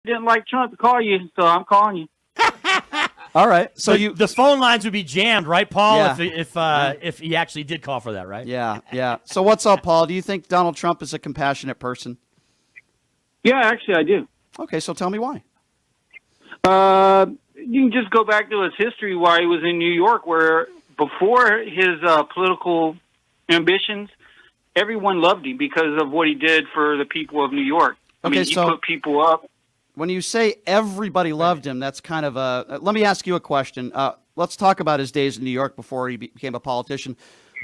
didn't like Trump to call you, so I'm calling you. All right. So the phone lines would be jammed, right, Paul? Yeah. If he actually did call for that, right? Yeah. So what's up, Paul? Do you think Donald Trump is a compassionate person? Yeah, actually, I do. Okay, so tell me why. You can just go back to his history while he was in New York, where before his political ambitions, everyone loved him because of what he did for the people of New York. I mean, he put people up. When you say everybody loved him, that's kind of a... let me ask you a question. Let's talk about his days in New York before he became a politician.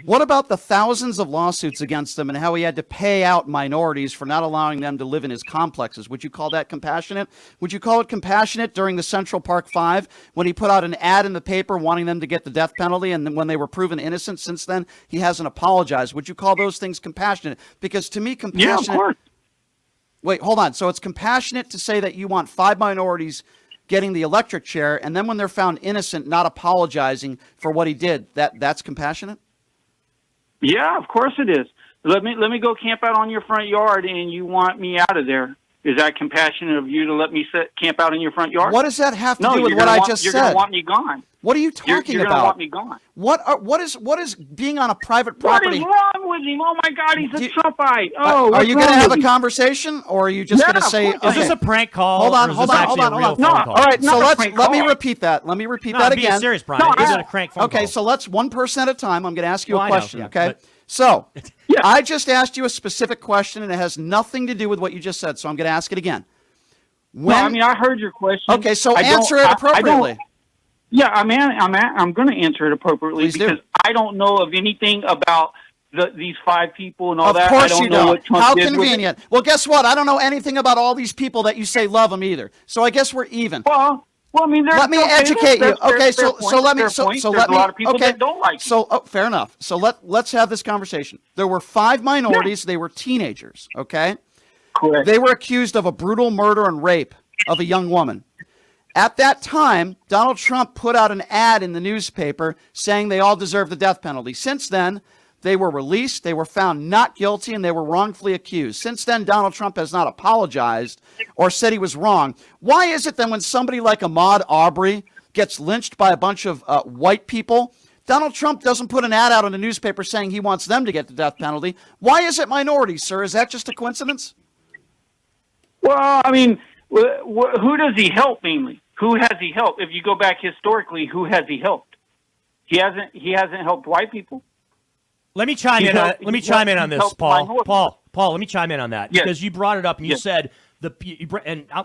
What about the thousands of lawsuits against him and how he had to pay out minorities for not allowing them to live in his complexes? Would you call that compassionate? Would you call it compassionate during the Central Park Five when he put out an ad in the paper wanting them to get the death penalty, and then when they were proven innocent since then, he hasn't apologized? Would you call those things compassionate? Because to me, compassionate... Yeah, of course. Wait, hold on. So it's compassionate to say that you want 5 minorities getting the electric chair, and then when they're found innocent, not apologizing for what he did. That's compassionate? Yeah, of course it is. Let me go camp out on your front yard, and you want me out of there. Is that compassionate of you to let me camp out in your front yard? What does that have to do with what I just said? You're going to want me gone. What are you talking about? You're going to want me gone. What is being on a private property? What is wrong with him? Oh, my God, he's a Trumpite. Oh, are you going to have a conversation, or are you just going to say... Is this a prank call? Hold on. No, all right, so let me repeat that. Let me repeat that again. Be serious, Brian. Is it a crank phone call? Okay, so let's 1% at a time. I'm going to ask you a question, okay? But... So, I just asked you a specific question, and it has nothing to do with what you just said, so I'm going to ask it again. I heard your question. Okay, so answer it appropriately. I'm going to answer it appropriately. Please because do. I don't know of anything about these 5 people and all that. Of course I don't you know don't. what Trump How did convenient. Well, guess what? I don't know anything about all these people that you say love them either. So I guess we're even. Well, I mean, let me educate you. Okay, so let me. So let me. A lot of people okay. that don't like so fair enough. So let's have this conversation. There were 5 minorities. They were teenagers. Okay. Correct. They were accused of a brutal murder and rape of a young woman. At that time, Donald Trump put out an ad in the newspaper saying they all deserve the death penalty. Since then, they were released, they were found not guilty, and they were wrongfully accused. Since then, Donald Trump has not apologized or said he was wrong. Why is it that when somebody like Ahmaud Arbery gets lynched by a bunch of white people, Donald Trump doesn't put an ad out in the newspaper saying he wants them to get the death penalty? Why is it minorities, sir? Is that just a coincidence? Well, I mean, who does he help mainly? Who has he helped? If you go back historically, who has he helped? He hasn't helped white people. Let me chime in on this, Paul. Paul, let me chime in on that because you brought it up and you said let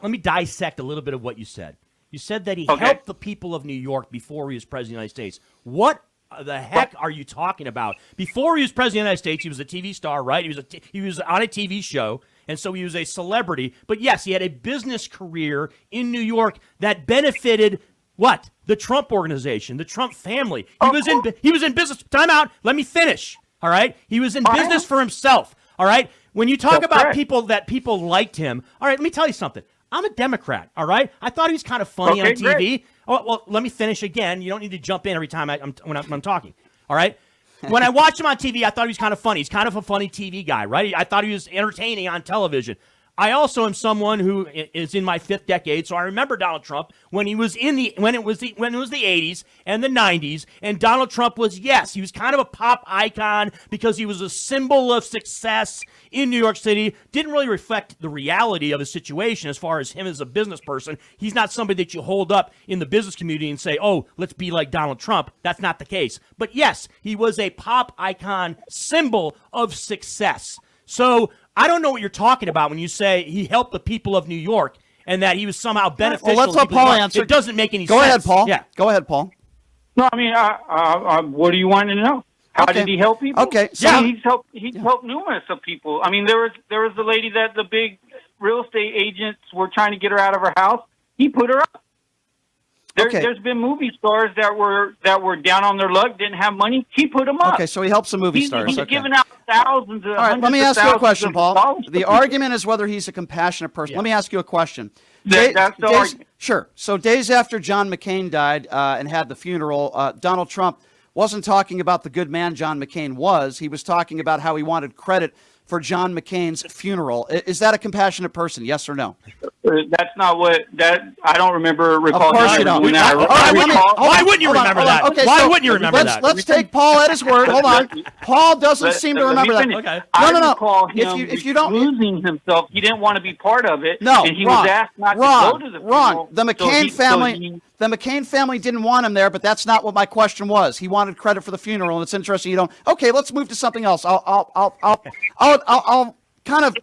me dissect a little bit of what you said. You said that he helped the people of New York before he was president of the United States. What the heck are you talking about? Before he was president of the United States, he was a TV star, right? He was on a TV show. And so he was a celebrity. But yes, he had a business career in New York that benefited what? The Trump organization, the Trump family. He was in business. Time out. Let me finish. All right? He was in business for himself. All right? When you talk about people liked him, all right, let me tell you something. I'm a Democrat, all right? I thought he was kind of funny on TV. Great. Oh, well, let me finish again. You don't need to jump in every time when I'm talking. All right? When I watched him on TV, I thought he was kind of funny. He's kind of a funny TV guy, right? I thought he was entertaining on television. I also am someone who is in my 5th decade, so I remember Donald Trump when it was the 80s and the 90s, and Donald Trump was he was kind of a pop icon because he was a symbol of success in New York City. Didn't really reflect the reality of his situation as far as him as a business person. He's not somebody that you hold up in the business community and say, "Oh, let's be like Donald Trump." That's not the case. But yes, he was a pop icon symbol of success. So I don't know what you're talking about when you say he helped the people of New York and that he was somehow beneficial. Well, let's let Paul answer. It doesn't make any sense. Go ahead, Paul. Yeah. Go ahead, Paul. No, I mean, what do you want to know? How did he help people? Okay, so he's helped numerous of people. I mean, there was the lady that the big real estate agents were trying to get her out of her house. He put her up. There's been movie stars that were down on their luck, didn't have money. He put them up. Okay, so he helps some movie stars. He's given out thousands. All right, let me ask you a question, Paul. The argument is whether he's a compassionate person. Let me ask you a question. That's the argument. Sure. So days after John McCain died and had the funeral, Donald Trump wasn't talking about the good man John McCain was. He was talking about how he wanted credit for John McCain's funeral. Is that a compassionate person? Yes or no? That's not what I don't remember recalling. Of course you don't. Why wouldn't you remember that? Okay, why wouldn't you remember that? Let's take Paul at his word. Hold on. Paul doesn't seem to remember that. Okay. No. If you don't losing himself, he didn't want to be part of it. No, and he wrong. was asked not to go to the funeral. Wrong. The McCain family didn't want him there, but that's not what my question was. He wanted credit for the funeral, and it's interesting you don't. Okay, let's move to something else. I'll kind of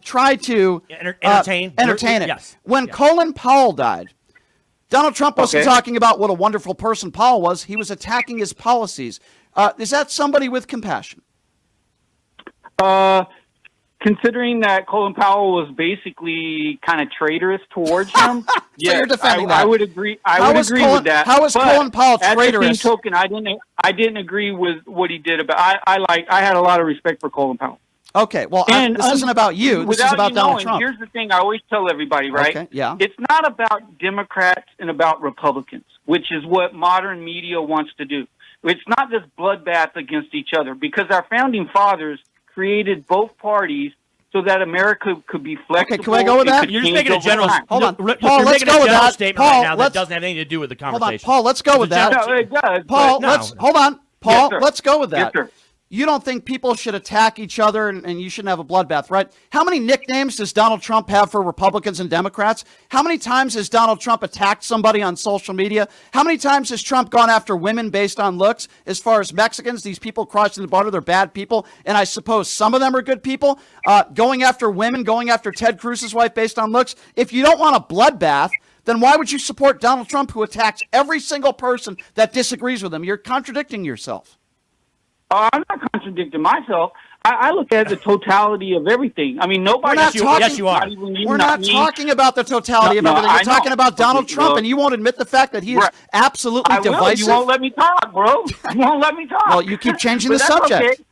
try to entertain it. Yes. When Colin Powell died, Donald Trump wasn't talking about what a wonderful person Powell was. He was attacking his policies. Is that somebody with compassion? Considering that Colin Powell was basically kind of traitorous towards him, so you're defending that. I would agree. I would agree with that. How is Colin Powell traitorous? At the same token, I didn't agree with what he did. I had a lot of respect for Colin Powell. Okay, well, this isn't about you. This is about Donald Trump. Here's the thing I always tell everybody, right? Okay, yeah. It's not about Democrats and about Republicans, which is what modern media wants to do. It's not this bloodbath against each other, because our founding fathers created both parties so that America could be flexible. Okay, can I go with that? You're just making a general. Hold on, Paul. Let's go with that. Statement Paul, right now that doesn't have anything to do with the conversation. Hold on, Paul. Let's go with that. No, it does. Paul, hold on. Paul, Yes, let's go with that. Yes, sir. You don't think people should attack each other and you shouldn't have a bloodbath, right? How many nicknames does Donald Trump have for Republicans and Democrats? How many times has Donald Trump attacked somebody on social media? How many times has Trump gone after women based on looks? As far as Mexicans, these people crossing the border, they're bad people, and I suppose some of them are good people. Going after women, going after Ted Cruz's wife based on looks. If you don't want a bloodbath, then why would you support Donald Trump, who attacks every single person that disagrees with him? You're contradicting yourself. I'm not contradicting myself. I look at the totality of everything. I mean, nobody. Yes, you are. We're not talking about the totality of everything. We're talking about Donald Trump, and you won't admit the fact that he is absolutely divisive. You won't let me talk, bro. You won't let me talk. Well, you keep changing the subject. Okay.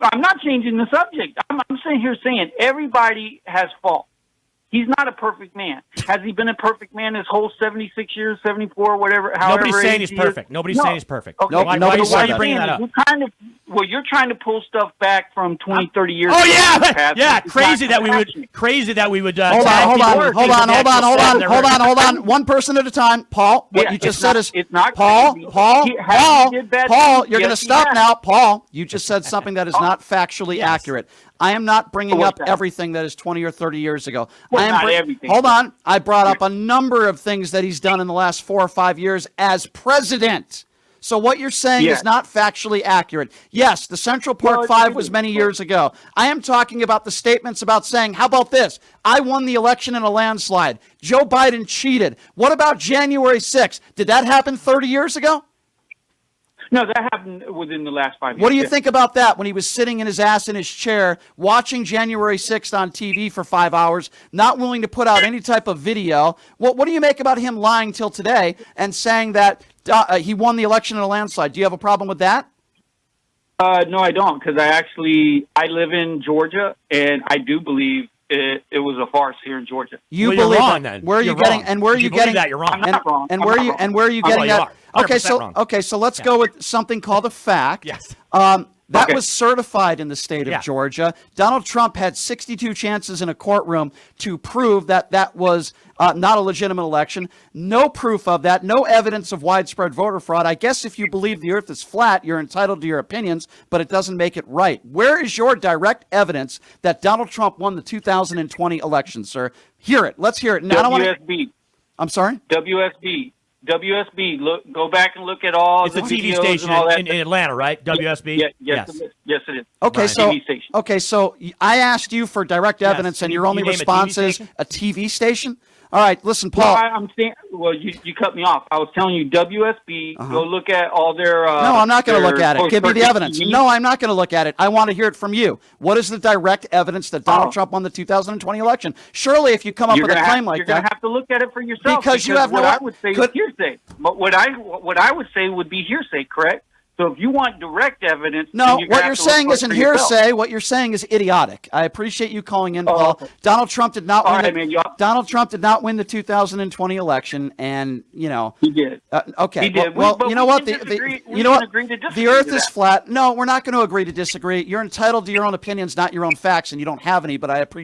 I'm not changing the subject. I'm sitting here saying everybody has faults. He's not a perfect man. Has he been a perfect man his whole 76 years, 74, whatever? Nobody's saying he's perfect. Nobody's saying he's perfect. Okay. Why are you bringing that up? You're trying to pull stuff back from 20, 30 years ago. Oh, yeah. Crazy that we would. Hold on. One person at a time. Paul, what you just said is Paul. You're going to stop now. Paul, you just said something that is not factually accurate. I am not bringing up everything that is 20 or 30 years ago. Not everything. Hold on. I brought up a number of things that he's done in the last 4 or 5 years as president. So what you're saying is not factually accurate. Yes, the Central Park 5 was many years ago. I am talking about the statements about saying, how about this? I won the election in a landslide. Joe Biden cheated. What about January 6th? Did that happen 30 years ago? No, that happened within the last 5 years. What do you think about that when he was sitting in his ass in his chair, watching January 6th on TV for 5 hours, not willing to put out any type of video? What do you make about him lying till today and saying that he won the election in a landslide? Do you have a problem with that? No, I don't, because I live in Georgia, and I do believe it was a farce here in Georgia. You believe you're wrong, then. Where are you getting? And where are you getting that? You're wrong. I'm not wrong. And where are you getting that? Okay, so let's go with something called a fact. Yes. That was certified in the state of Georgia. Donald Trump had 62 chances in a courtroom to prove that that was not a legitimate election. No proof of that. No evidence of widespread voter fraud. I guess if you believe the earth is flat, you're entitled to your opinions, but it doesn't make it right. Where is your direct evidence that Donald Trump won the 2020 election, sir? Hear it. Let's hear it. Now, WSB. I'm sorry? WSB. Go back and look at all it's the TV videos station and all that. in Atlanta, right? WSB? Yes, it is. Okay, so I asked you for direct evidence, and your only response is a TV station? All right, listen, Paul. You cut me off. I was telling you, WSB, go look at all their... no, I'm not going to look at it. Give me the evidence. No, I'm not going to look at it. I want to hear it from you. What is the direct evidence that Donald Trump won the 2020 election? Surely, if you come up with a claim like that... You're going to have to look at it for yourself. Because you have what I would say is hearsay. But what I would say would be hearsay, correct? So if you want direct evidence, no, what you're saying isn't hearsay. What you're saying is idiotic. I appreciate you calling in, Paul. Okay. Donald Trump did not win. Donald Trump did not win the 2020 election, and he did. Okay. He did. Well, you know what? The Earth is flat. No, we're not going to agree to disagree. You're entitled to your own opinions, not your own facts, and you don't have any. But I appreciate.